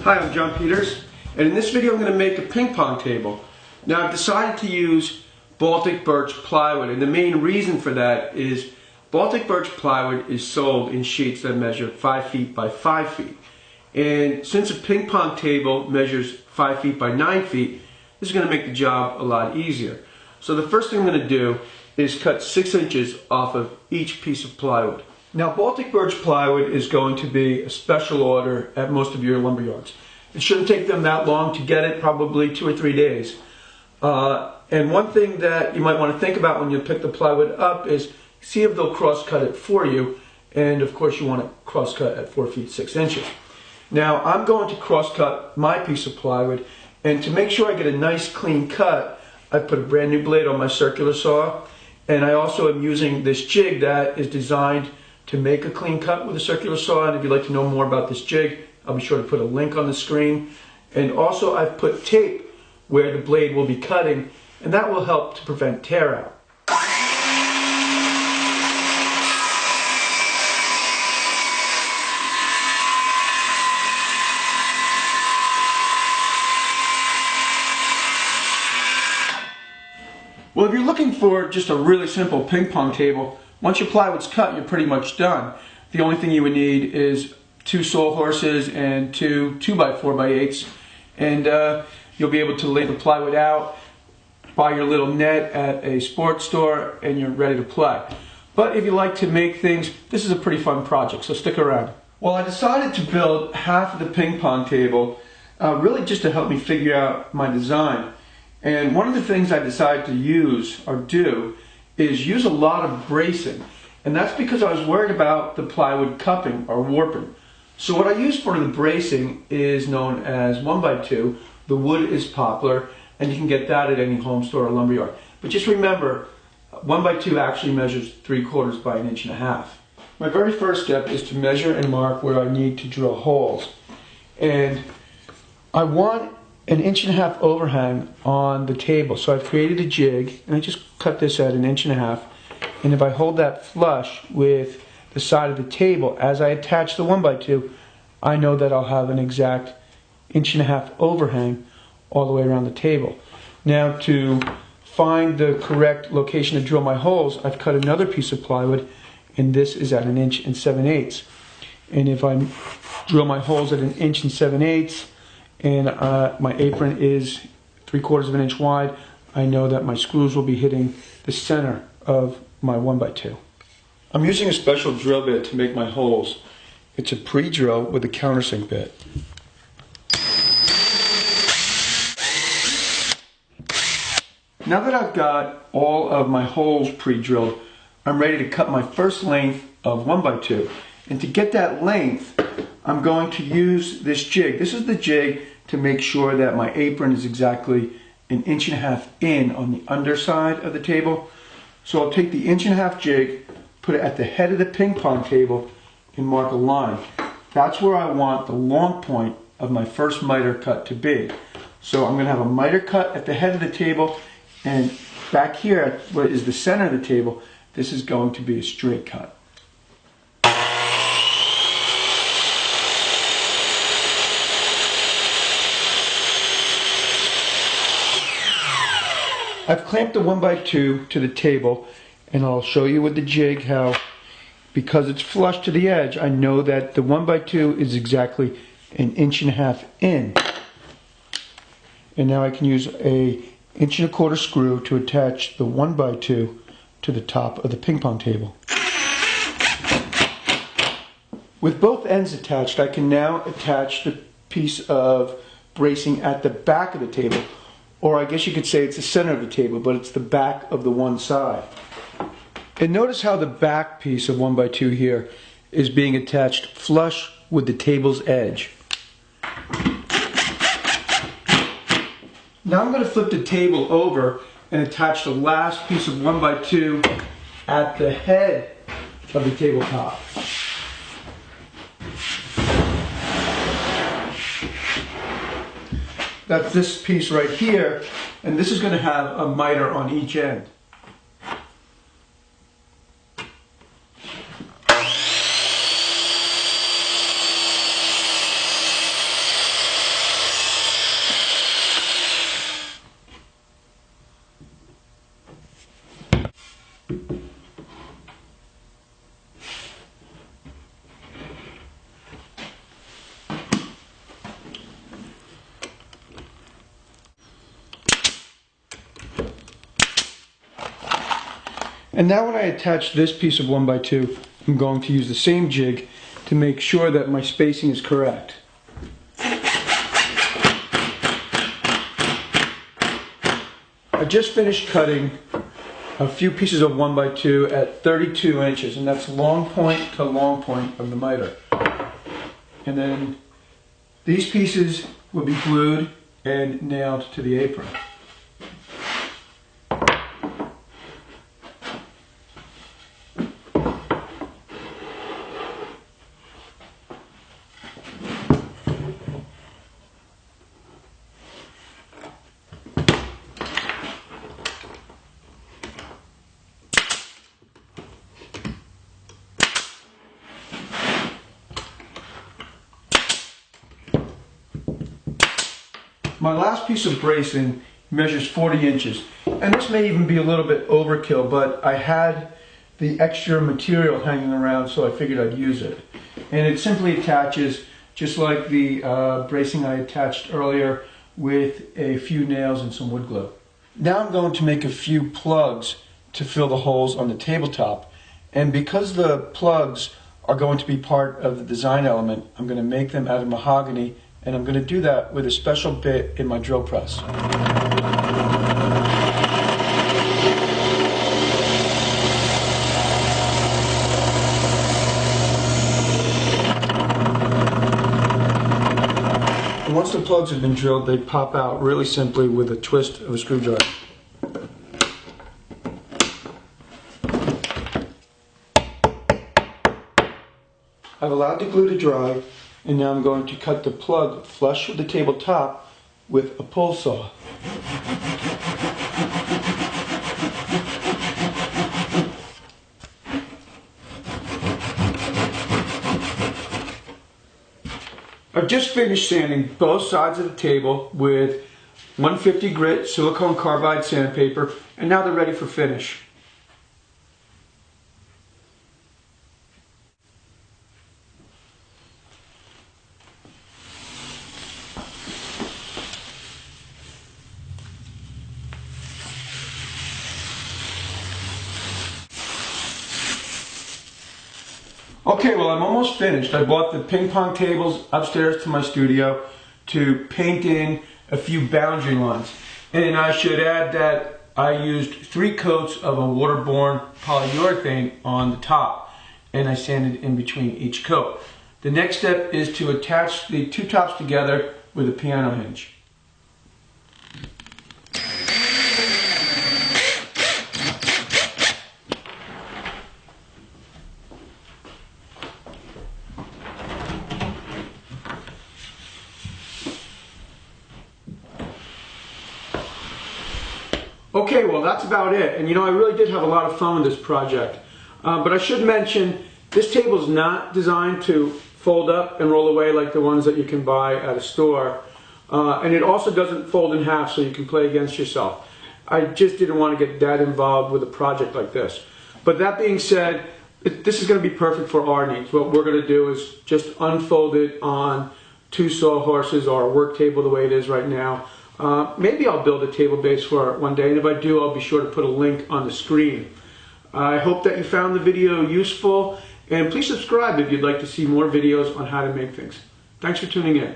Hi, I'm John Peters, and in this video I'm going to make a ping pong table. Now I've decided to use Baltic birch plywood, and the main reason for that is Baltic birch plywood is sold in sheets that measure 5 feet by 5 feet. And since a ping pong table measures 5 feet by 9 feet, this is going to make the job a lot easier. So the first thing I'm going to do is cut 6 inches off of each piece of plywood. Now Baltic birch plywood is going to be a special order at most of your lumber yards. It shouldn't take them that long to get it, probably 2 or 3 days. And one thing that you might want to think about when you pick the plywood up is see if they'll cross cut it for you. And of course you want to cross cut at 4 feet 6 inches. Now I'm going to cross cut my piece of plywood, and to make sure I get a nice clean cut, I put a brand new blade on my circular saw, and I also am using this jig that is designed to make a clean cut with a circular saw. And if you'd like to know more about this jig, I'll be sure to put a link on the screen. And also I've put tape where the blade will be cutting, and that will help to prevent tear out. Well, if you're looking for just a really simple ping pong table, once your plywood's cut, you're pretty much done. The only thing you would need is 2 saw horses and 2 2x4x8s, and you'll be able to lay the plywood out, buy your little net at a sports store, and you're ready to play. But if you like to make things, this is a pretty fun project, so stick around. Well, I decided to build half of the ping pong table really just to help me figure out my design. And one of the things I decided to use or do is use a lot of bracing. And that's because I was worried about the plywood cupping or warping. So what I use for the bracing is known as 1x2. The wood is poplar, and you can get that at any home store or lumberyard. But just remember, 1x2 actually measures 3/4 by 1.5 inches. My very first step is to measure and mark where I need to drill holes. And I want 1.5 inches overhang on the table. So I've created a jig, and I just cut this at 1.5 inches. And if I hold that flush with the side of the table as I attach the 1x2, I know that I'll have an exact 1.5 inches overhang all the way around the table. Now to find the correct location to drill my holes, I've cut another piece of plywood, and this is at 1 7/8 inches. And if I drill my holes at 1 7/8 inches, and my apron is 3/4 inch wide, I know that my screws will be hitting the center of my 1x2. I'm using a special drill bit to make my holes. It's a pre-drill with a countersink bit. Now that I've got all of my holes pre-drilled, I'm ready to cut my first length of 1x2. And to get that length, I'm going to use this jig. This is the jig to make sure that my apron is exactly 1.5 inches in on the underside of the table. So I'll take the 1.5 inch jig, put it at the head of the ping pong table, and mark a line. That's where I want the long point of my first miter cut to be. So I'm going to have a miter cut at the head of the table, and back here at what is the center of the table, this is going to be a straight cut. I've clamped the 1x2 to the table, and I'll show you with the jig how, because it's flush to the edge, I know that the 1x2 is exactly 1.5 inches in. And now I can use a 1.25 inch screw to attach the 1x2 to the top of the ping pong table. With both ends attached, I can now attach the piece of bracing at the back of the table. Or I guess you could say it's the center of the table, but it's the back of the one side. And notice how the back piece of 1x2 here is being attached flush with the table's edge. Now I'm going to flip the table over and attach the last piece of 1x2 at the head of the tabletop. That's this piece right here, and this is going to have a miter on each end. And now when I attach this piece of 1x2, I'm going to use the same jig to make sure that my spacing is correct. I just finished cutting a few pieces of 1x2 at 32 inches, and that's long point to long point of the miter. And then these pieces will be glued and nailed to the apron. My last piece of bracing measures 40 inches, and this may even be a little bit overkill, but I had the extra material hanging around, so I figured I'd use it. And it simply attaches just like the bracing I attached earlier, with a few nails and some wood glue. Now I'm going to make a few plugs to fill the holes on the tabletop, and because the plugs are going to be part of the design element, I'm going to make them out of mahogany. And I'm going to do that with a special bit in my drill press. And once the plugs have been drilled, they pop out really simply with a twist of a screwdriver. I've allowed the glue to dry, and now I'm going to cut the plug flush with the tabletop with a pull saw. I've just finished sanding both sides of the table with 150 grit silicone carbide sandpaper, and now they're ready for finish. Okay, well, I'm almost finished. I bought the ping pong tables upstairs to my studio to paint in a few boundary lines. And I should add that I used 3 coats of a waterborne polyurethane on the top, and I sanded in between each coat. The next step is to attach the 2 tops together with a piano hinge. Okay, well, that's about it. And you know, I really did have a lot of fun with this project. But I should mention, this table is not designed to fold up and roll away like the ones that you can buy at a store. And it also doesn't fold in half, so you can play against yourself. I just didn't want to get that involved with a project like this. But that being said, this is going to be perfect for our needs. What we're going to do is just unfold it on 2 sawhorses or a work table the way it is right now. Maybe I'll build a table base for it one day, and if I do, I'll be sure to put a link on the screen. I hope that you found the video useful, and please subscribe if you'd like to see more videos on how to make things. Thanks for tuning in.